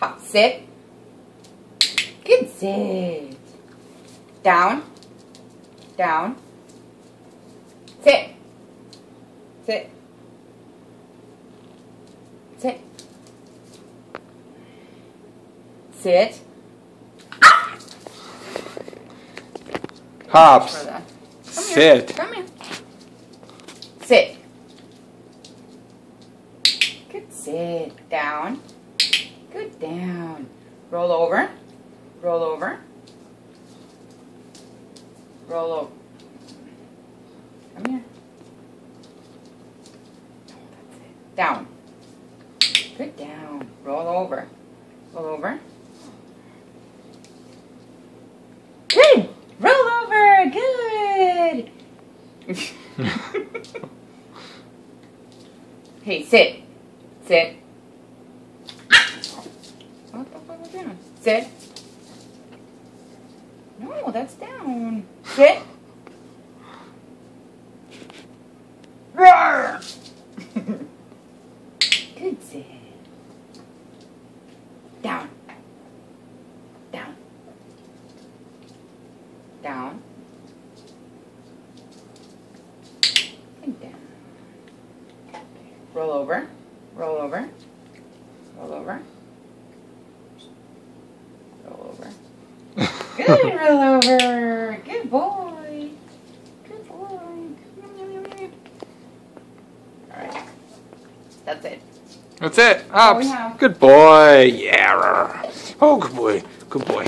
Hop, sit. Good sit. Down. Down. Sit. Sit. Sit. Sit. Hops. Sit. Come here. Sit. Good sit. Down. Good down. Roll over. Roll over. Roll over. Come here. That's it. Down. Good down. Roll over. Roll over. Good. Roll over. Good. Hey, sit. Sit. What the fuck was that? Sit. No, that's down. Sit. Roar. Good sit. Down. Down. Down. And down. Roll over. Roll over. Roll over. Roll over. Good roll over. Good boy. Good boy. Alright. That's it. That's it. That's all we Hops. have. Good boy. Yeah. Oh, good boy. Good boy.